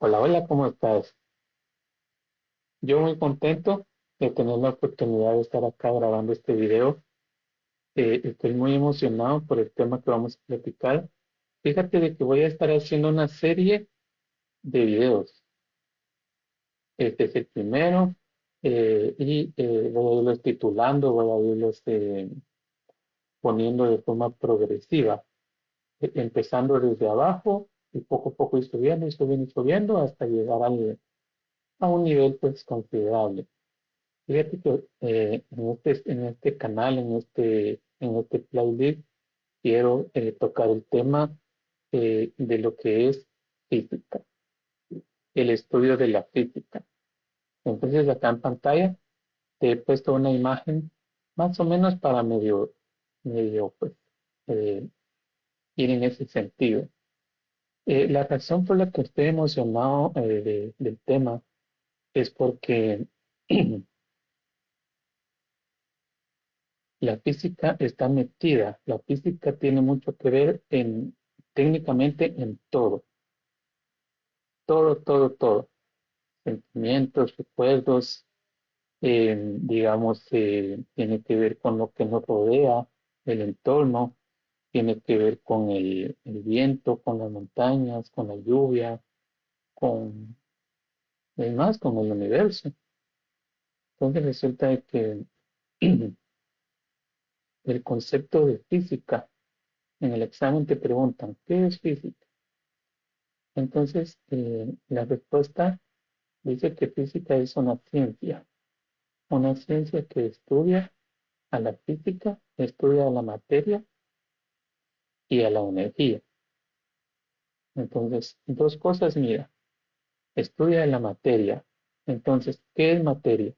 Hola, hola, ¿cómo estás? Yo muy contento de tener la oportunidad de estar acá grabando este video. Estoy muy emocionado por el tema que vamos a platicar. Fíjate de que voy a estar haciendo una serie de videos. Este es el primero voy a irlos titulando, voy a irlos poniendo de forma progresiva, empezando desde abajo y poco a poco ir subiendo y subiendo y subiendo hasta llegar a un nivel pues considerable. Fíjate que en este canal, en este playlist, quiero tocar el tema de lo que es física, el estudio de la física. Entonces, acá en pantalla te he puesto una imagen más o menos para medio pues, eh, ir en ese sentido. La razón por la que estoy emocionado del tema es porque la física está metida, la física tiene mucho que ver técnicamente en todo, todo, todo, todo. Sentimientos, recuerdos, digamos, tiene que ver con lo que nos rodea, el entorno, tiene que ver con el viento, con las montañas, con la lluvia, con, además, con el universo. Entonces resulta de que el concepto de física, en el examen te preguntan, ¿qué es física? Entonces, la respuesta dice que física es una ciencia que estudia a la física, estudia a la materia y a la energía. Entonces, dos cosas, mira, estudia la materia. Entonces, ¿qué es materia?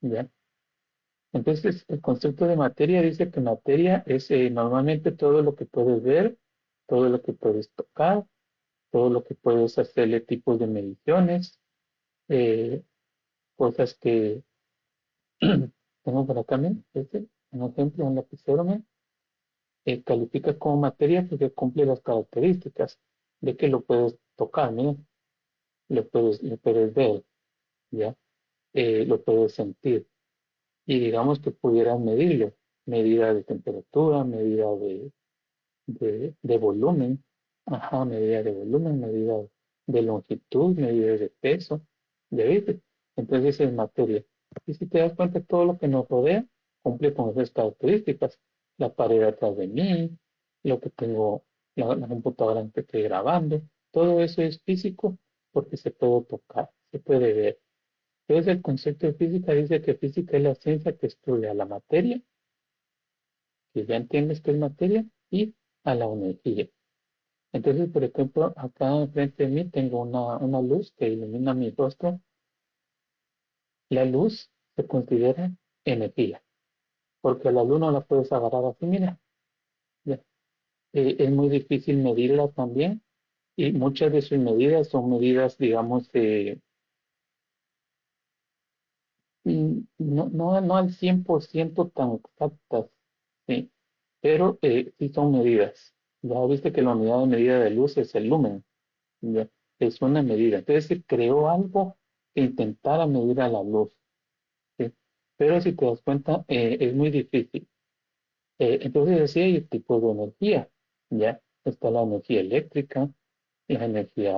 ¿Ya? Entonces, el concepto de materia dice que materia es normalmente todo lo que puedes ver, todo lo que puedes tocar, todo lo que puedes hacerle tipos de mediciones, eh, cosas que tengo por acá, miren, un ejemplo, un lapicero, miren, califica como materia porque cumple las características de que lo puedes tocar, miren, lo puedes ver, ¿ya? Lo puedes sentir. Y digamos que pudieras medirlo, medida de temperatura, medida de volumen, ajá, medida de volumen, medida de longitud, medida de peso, ¿ya viste? Entonces es materia. Y si te das cuenta, todo lo que nos rodea cumple con esas características. La pared atrás de mí, lo que tengo, la computadora en que estoy grabando, todo eso es físico porque se puede tocar, se puede ver. Entonces el concepto de física dice que física es la ciencia que estudia la materia, que ya entiendes que es materia, y a la energía. Entonces, por ejemplo, acá enfrente de mí tengo una luz que ilumina mi rostro. La luz se considera energía, porque a la luz no la puedes agarrar así, mira. Ya. Es muy difícil medirla también, y muchas de sus medidas son medidas, digamos, no al 100% tan exactas, ¿sí? Pero sí son medidas. Ya viste que la unidad de medida de luz es el lumen, ¿ya? Es una medida. Entonces se creó algo que intentara medir a la luz, ¿sí? Pero si te das cuenta, es muy difícil. Entonces sí hay tipos de energía, ¿ya? Está la energía eléctrica, la energía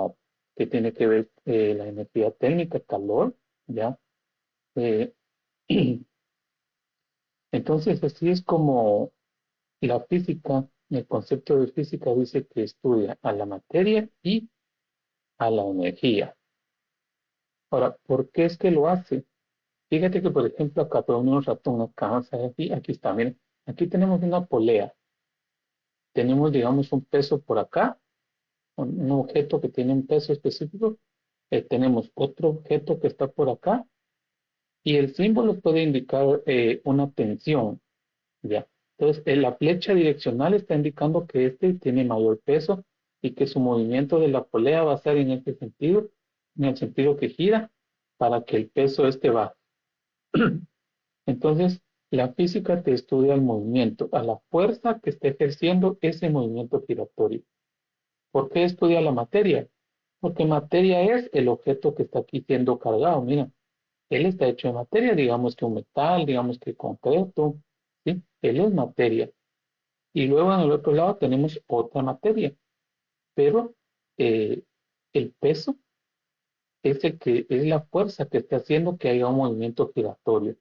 que tiene que ver, la energía térmica, calor, ¿ya? Eh, entonces así es como la física, el concepto de física dice que estudia a la materia y a la energía. Ahora, ¿por qué es que lo hace? Fíjate que, por ejemplo, acá tenemos un ratón, acá, vamos a ver aquí está, miren, aquí tenemos una polea, tenemos, digamos, un peso por acá, un objeto que tiene un peso específico, tenemos otro objeto que está por acá, y el símbolo puede indicar una tensión, ¿ya? Entonces, la flecha direccional está indicando que este tiene mayor peso y que su movimiento de la polea va a ser en este sentido, en el sentido que gira, para que el peso este baje. Entonces, la física te estudia el movimiento, a la fuerza que esté ejerciendo ese movimiento giratorio. ¿Por qué estudia la materia? Porque materia es el objeto que está aquí siendo cargado. Mira, él está hecho de materia, digamos que un metal, digamos que concreto, ¿sí? Él es materia. Y luego en el otro lado tenemos otra materia, pero eh, el peso es el que es la fuerza que está haciendo que haya un movimiento giratorio.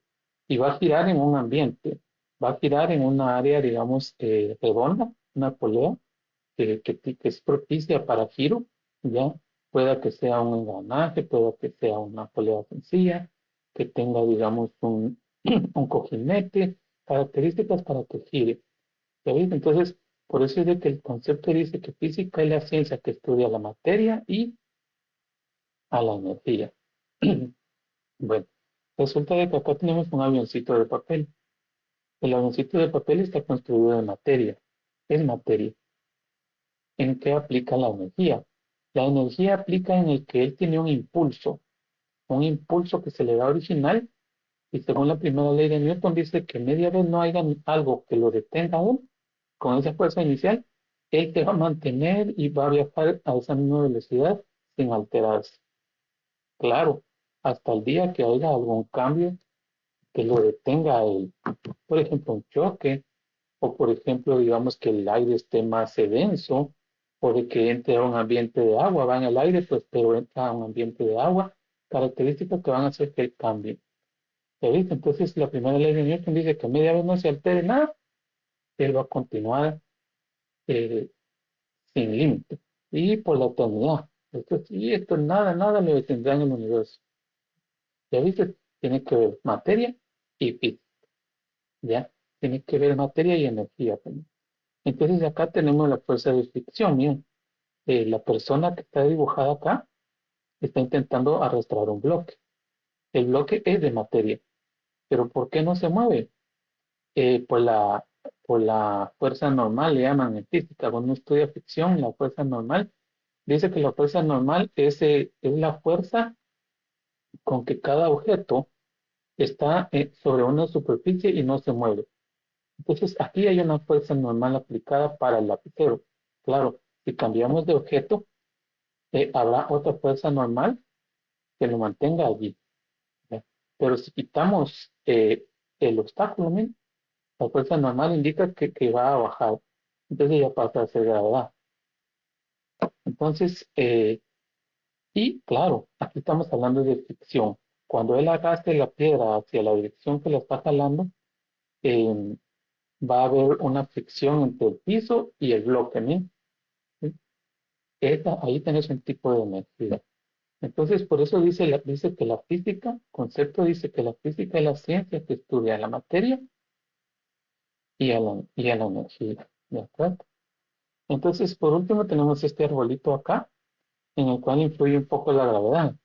Y va a girar en un ambiente, va a girar en una área, digamos, redonda, una polea, que es propicia para giro, ya pueda que sea un engranaje, pueda que sea una polea sencilla, que tenga, digamos, un cojinete, características para que gire. ¿Ya ves? Entonces, por eso es de que el concepto dice que física es la ciencia que estudia la materia y a la energía. Bueno, resulta de que acá tenemos un avioncito de papel. El avioncito de papel está construido de materia. Es materia. ¿En qué aplica la energía? La energía aplica en el que él tiene un impulso que se le da original, y según la primera ley de Newton dice que media vez no haya algo que lo detenga aún, con esa fuerza inicial, él se va a mantener y va a viajar a esa misma velocidad sin alterarse. Claro, hasta el día que haya algún cambio que lo detenga a él. Por ejemplo, un choque, o por ejemplo, digamos que el aire esté más denso, o de que entre a un ambiente de agua, va en el aire, pues, pero entra a un ambiente de agua, características que van a hacer que él cambie. ¿Ya viste? Entonces, la primera ley de Newton dice que media vez no se altere nada, él va a continuar eh, sin límite y por la eternidad. Esto, y esto nada, nada lo detendrá en el universo. ¿Ya viste? Tiene que ver materia y física, ¿ya? Tiene que ver materia y energía también. Entonces acá tenemos la fuerza de fricción. Miren, la persona que está dibujada acá está intentando arrastrar un bloque. El bloque es de materia, pero ¿por qué no se mueve? Por la fuerza normal, le llaman en física. Cuando uno estudia fricción, la fuerza normal, dice que la fuerza normal es la fuerza con que cada objeto está sobre una superficie y no se mueve. Entonces aquí hay una fuerza normal aplicada para el lapicero. Claro, si cambiamos de objeto, habrá otra fuerza normal que lo mantenga allí, ¿ya? Pero si quitamos el obstáculo, ¿no? La fuerza normal indica que va a bajar. Entonces ya pasa a ser gravedad. Entonces, y claro, aquí estamos hablando de fricción. Cuando él arrastre la piedra hacia la dirección que la está jalando, eh, va a haber una fricción entre el piso y el bloque, ¿no? ¿Sí? Ahí tenés un tipo de energía. Entonces, por eso dice que la física, concepto dice que la física es la ciencia que estudia la materia y a la energía. ¿De acuerdo? Entonces, por último, tenemos este arbolito acá, en el cual influye un poco la gravedad.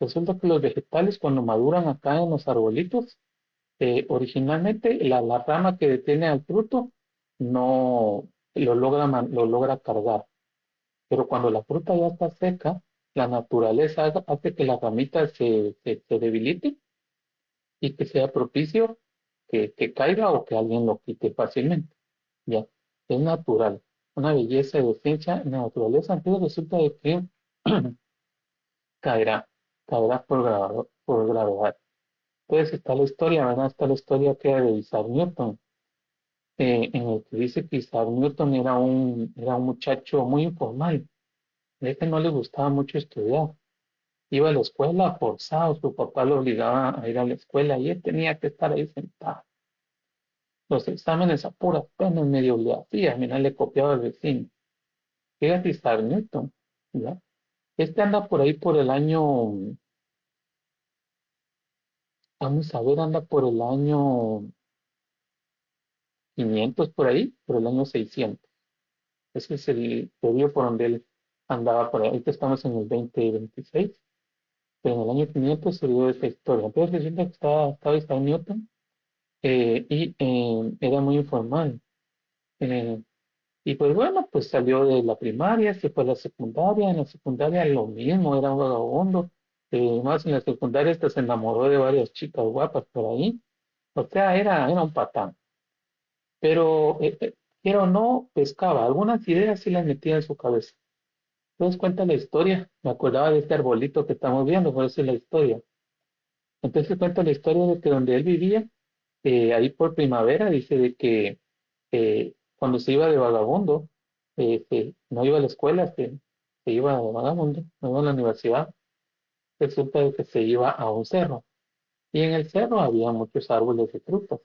Resulta que los vegetales, cuando maduran acá en los arbolitos, originalmente la rama que detiene al fruto no lo logra cargar. Pero cuando la fruta ya está seca, la naturaleza hace que la ramita se debilite y que sea propicio que caiga o que alguien lo quite fácilmente. Ya, es natural, una belleza de ciencia en la naturaleza. Entonces resulta de que caerá, caerá por gravedad. Entonces está la historia, ¿verdad? Está la historia que de Isaac Newton, en el que dice que Isaac Newton era un muchacho muy informal, de que no le gustaba mucho estudiar. Iba a la escuela forzado, su papá lo obligaba a ir a la escuela y él tenía que estar ahí sentado. Los exámenes a puras penas medio le hacía, mira, le copiaba al vecino. Fíjate, Isaac Newton, ¿ya? Este anda por ahí por el año, vamos a ver, anda por el año 500 por ahí, por el año 600. Ese es el periodo por donde él andaba por ahí. Ahorita estamos en el 2026, pero en el año 500 se dio esta historia. Entonces resulta que estaba Isaac Newton era muy informal. Eh, y pues bueno, pues salió de la primaria, se fue a la secundaria. En la secundaria lo mismo, era un vagabundo. Más en la secundaria hasta se enamoró de varias chicas guapas por ahí. O sea, era un patán. Pero, quiera o no, pescaba. Algunas ideas sí las metía en su cabeza. Entonces cuenta la historia. Me acordaba de este arbolito que estamos viendo, por eso es la historia. Entonces cuenta la historia de que donde él vivía, ahí por primavera, dice de que cuando se iba de vagabundo, no iba a la escuela, se iba de vagabundo, no iba a la universidad, resulta de que se iba a un cerro. Y en el cerro había muchos árboles de frutas.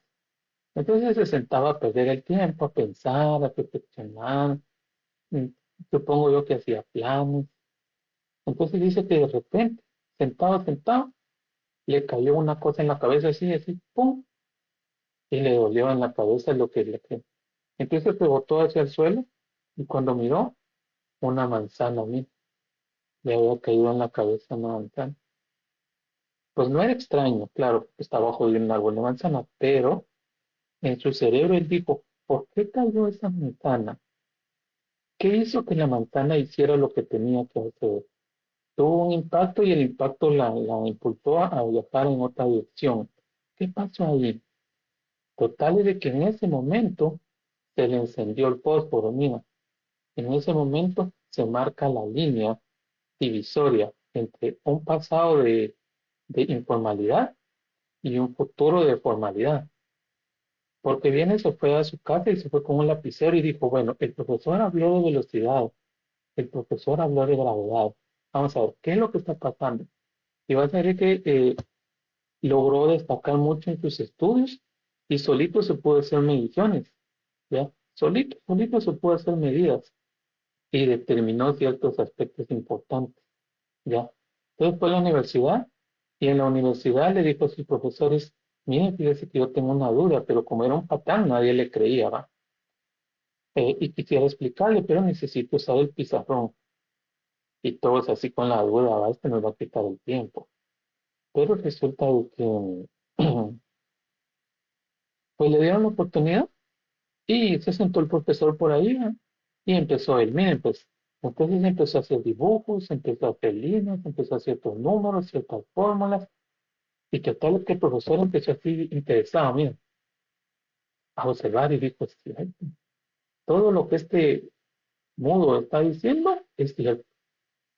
Entonces se sentaba a perder el tiempo, a pensar, a reflexionar. mm, Supongo yo que hacía planes. Entonces dice que de repente, sentado, le cayó una cosa en la cabeza así, así, ¡pum! Y le dolió en la cabeza lo que le quedó. Entonces se botó hacia el suelo y cuando miró, una manzana, mira, le había caído en la cabeza una manzana. Pues no era extraño, claro, porque estaba bajo de un árbol de manzana, pero en su cerebro él dijo, ¿por qué cayó esa manzana? ¿Qué hizo que la manzana hiciera lo que tenía que hacer? Tuvo un impacto y el impacto la impulsó a viajar en otra dirección. ¿Qué pasó ahí? Total es de que en ese momento se le encendió el fósforo, mira. En ese momento se marca la línea divisoria entre un pasado de informalidad y un futuro de formalidad. Porque viene, se fue a su casa y se fue con un lapicero y dijo, bueno, el profesor habló de velocidad, el profesor habló de gravedad. Vamos a ver, ¿qué es lo que está pasando? Y vas a ver que logró destacar mucho en sus estudios y solito se pudo hacer mediciones, ¿ya? Solito se pudo hacer medidas y determinó ciertos aspectos importantes, ¿ya? Entonces fue a la universidad y en la universidad le dijo a sus profesores, miren, fíjese que yo tengo una duda, pero como era un patán, nadie le creía, ¿va? Y quisiera explicarle, pero necesito usar el pizarrón. Y todos así con la duda, ¿va? Este nos va a quitar el tiempo. Pero resulta de que, pues le dieron la oportunidad y se sentó el profesor por ahí, ¿va? Y empezó él, miren, pues, entonces empezó a hacer dibujos, empezó a hacer líneas, empezó a hacer ciertos números, ciertas fórmulas, y que tal que el profesor empezó así interesado, miren, a observar y dijo, es cierto, todo lo que este mudo está diciendo es cierto,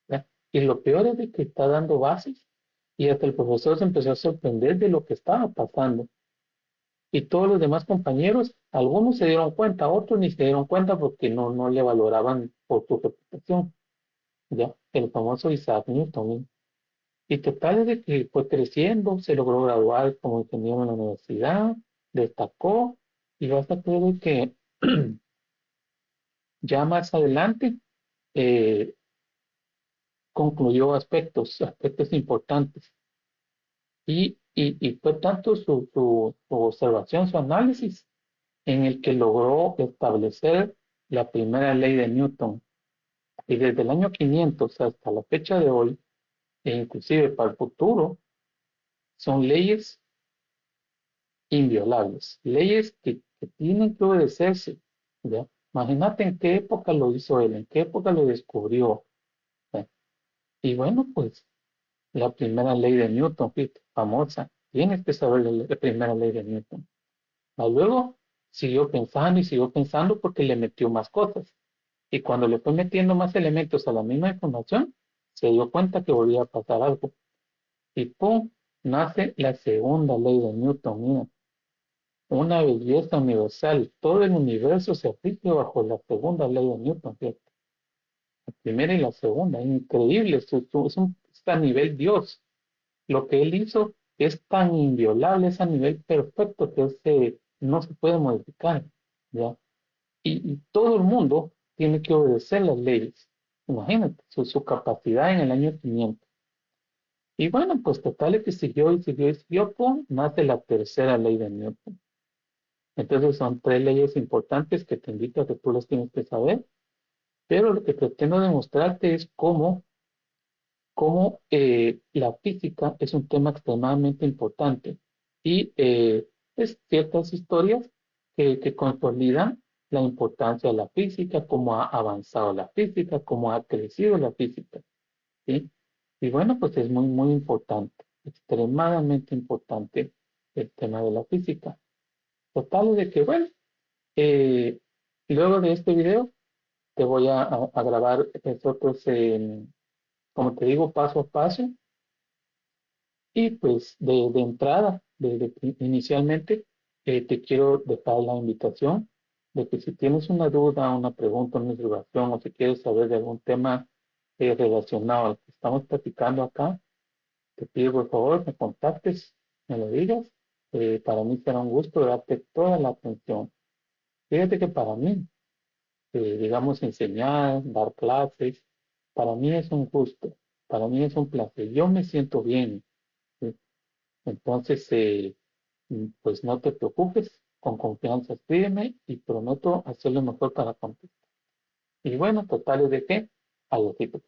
¿ya? Y lo peor es de que está dando bases y hasta el profesor se empezó a sorprender de lo que estaba pasando. Y todos los demás compañeros, algunos se dieron cuenta, otros ni se dieron cuenta porque no le valoraban por su reputación, ¿ya? El famoso Isaac Newton. ¿Sí? Y total es de que fue creciendo, se logró graduar como ingeniero en la universidad, destacó y hasta creo que ya más adelante eh, concluyó aspectos importantes. Y fue tanto su observación, su análisis, en el que logró establecer la primera ley de Newton. Y desde el año 500 hasta la fecha de hoy, e inclusive para el futuro, son leyes inviolables, leyes que tienen que obedecerse. ¿Ya? Imagínate en qué época lo hizo él, en qué época lo descubrió. ¿Ya? Y bueno, pues la primera ley de Newton, fíjate, famosa, tienes que saber la primera ley de Newton. Luego siguió pensando porque le metió más cosas. Y cuando le fue metiendo más elementos a la misma información, se dio cuenta que volvía a pasar algo. Y ¡pum! Nace la segunda ley de Newton. Mira, una belleza universal. Todo el universo se rige bajo la segunda ley de Newton. Fíjate. La primera y la segunda. Increíble. Es a nivel Dios. Lo que él hizo es tan inviolable, es a nivel perfecto que no se puede modificar. ¿Ya? Y todo el mundo tiene que obedecer las leyes. Imagínate su capacidad en el año 500. Y bueno, pues total es que siguió y siguió y siguió, con más de la tercera ley de Newton. Entonces son tres leyes importantes que te invito a que tú las tienes que saber, pero lo que pretendo demostrarte es cómo la física es un tema extremadamente importante y es ciertas historias que consolidan la importancia de la física, cómo ha avanzado la física, cómo ha crecido la física, ¿sí? Y bueno, pues es muy, muy importante, extremadamente importante el tema de la física. Total de que, bueno, eh, luego de este video te voy a grabar nosotros, como te digo, paso a paso. Y pues de entrada, inicialmente, te quiero dejar la invitación de que si tienes una duda, una pregunta, una interrogación o si quieres saber de algún tema relacionado al que estamos platicando acá, te pido por favor me contactes, me lo digas. Para mí será un gusto darte toda la atención. Fíjate que para mí, digamos, enseñar, dar clases, para mí es un gusto, para mí es un placer. Yo me siento bien. ¿Sí? Entonces, pues no te preocupes, con confianza escríbeme y prometo hacer lo mejor para contestar. Y bueno, totales de qué, a los tipos.